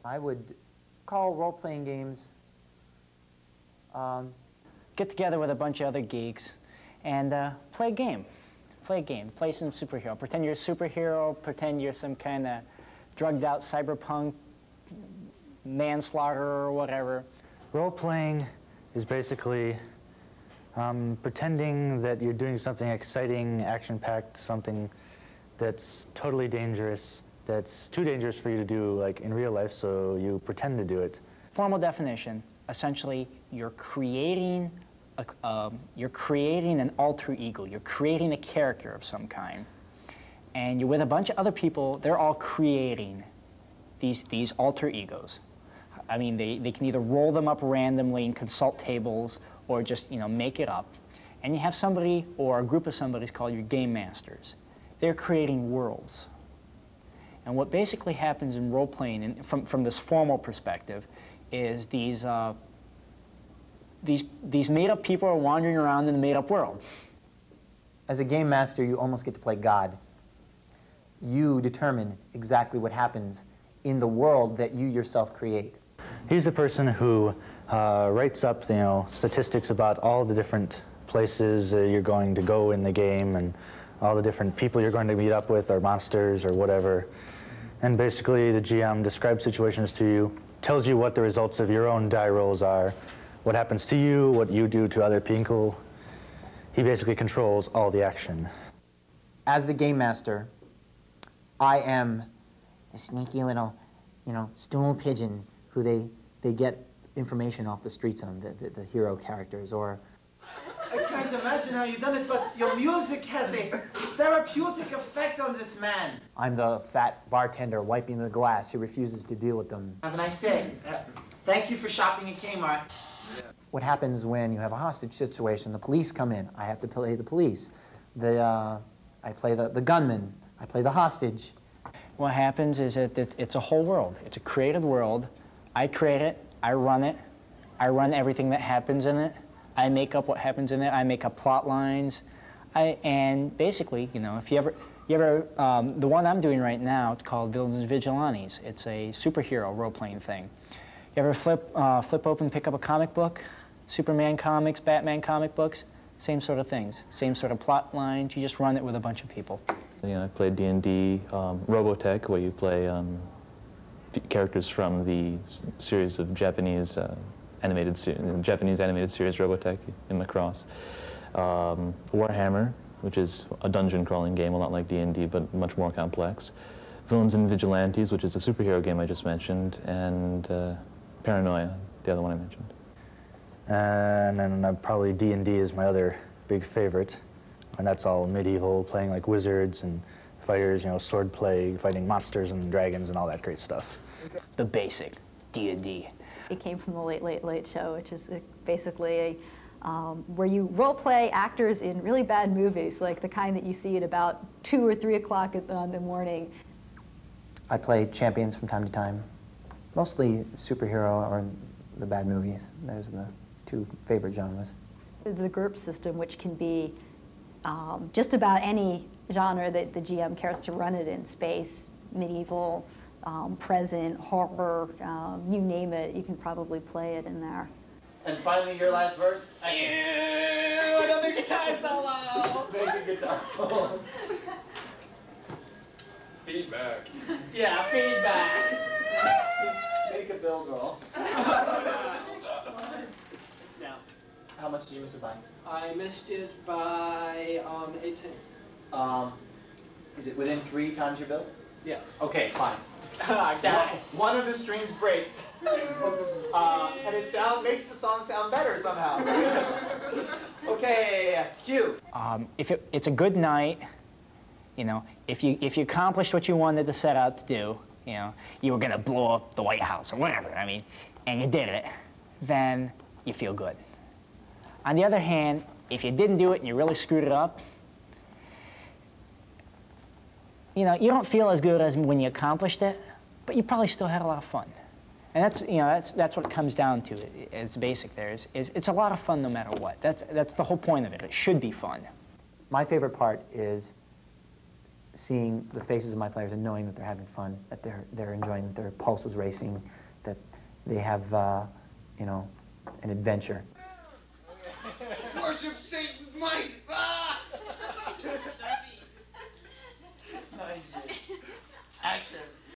I would call role-playing games, Get together with a bunch of other geeks and play a game. Play a game. Play some superhero. Pretend you're a superhero. Pretend you're some kind of drugged-out cyberpunk manslaughter or whatever. Role-playing is basically pretending that you're doing something exciting, action-packed, something that's totally dangerous, that's too dangerous for you to do like in real life, so you pretend to do it. Formal definition, essentially, you're creating an alter ego. You're creating a character of some kind. And you're with a bunch of other people. They're all creating these alter egos. I mean, they can either roll them up randomly in consult tables or just, make it up. And you have somebody or a group of somebody's called your game masters. They're creating worlds. And what basically happens in role-playing, from this formal perspective, is these made-up people are wandering around in the made-up world. As a game master, you almost get to play God. You determine exactly what happens in the world that you yourself create. He's the person who writes up, statistics about all the different places you're going to go in the game and all the different people you're going to meet up with or monsters or whatever. And basically, the GM describes situations to you, tells you what the results of your own die rolls are, what happens to you, what you do to other people. He basically controls all the action. As the game master, I am a sneaky little, stool pigeon who they get information off the streets on, the hero characters, or... I can't imagine how you've done it, but your music has a therapeutic effect on this man. I'm the fat bartender wiping the glass who refuses to deal with them. Have a nice day. Thank you for shopping at Kmart. What happens when you have a hostage situation? The police come in. I have to play the police. I play the gunman. I play the hostage. What happens is that it's a whole world. It's a created world. I create it. I run everything that happens in it. I make up what happens in it. I make up plot lines. And basically, if you ever, the one I'm doing right now, it's called Villains Vigilantes. It's a superhero role-playing thing. You ever flip open, pick up a comic book? Superman comics, Batman comic books, same sort of things. Same sort of plot lines. You just run it with a bunch of people. I've played D&D, Robotech, where you play characters from the series of Japanese animated series Robotech in Macross. Warhammer, which is a dungeon crawling game, a lot like D&D, but much more complex. Villains and Vigilantes, which is a superhero game I just mentioned, and Paranoia, the other one I mentioned. And then probably D&D is my other big favorite, and that's all medieval, playing like wizards and fighters, sword play, fighting monsters and dragons and all that great stuff. The basic D&D. It came from the Late Late Late Show, which is basically where you role play actors in really bad movies, like the kind that you see at about 2 or 3 o'clock in the morning. I play champions from time to time, mostly superhero or the bad movies. Those are the 2 favorite genres. The group system, which can be just about any genre that the GM cares to run it in, space, medieval, present, horror, you name it, you can probably play it in there. And finally, your last verse. Another guitar solo! Make a guitar solo. Feedback. Yeah, feedback. Make a build roll. Now, how much did you miss it by? I missed it by 18. Is it within 3 times your build? Yes. Okay, fine. One of the strings breaks. Oops. And it makes the song sound better somehow. Okay, cue. If it's a good night, if you accomplished what you wanted to set out to do, you were going to blow up the White House or whatever, and you did it, then you feel good. On the other hand, if you didn't do it and you really screwed it up, you don't feel as good as when you accomplished it, but you probably still had a lot of fun. And that's what it comes down to as basic there, is it's a lot of fun no matter what. That's the whole point of it. It should be fun. My favorite part is seeing the faces of my players and knowing that they're having fun, that they're enjoying, that their pulse is racing, that they have, you know, an adventure. Worship Satan's might! Ah!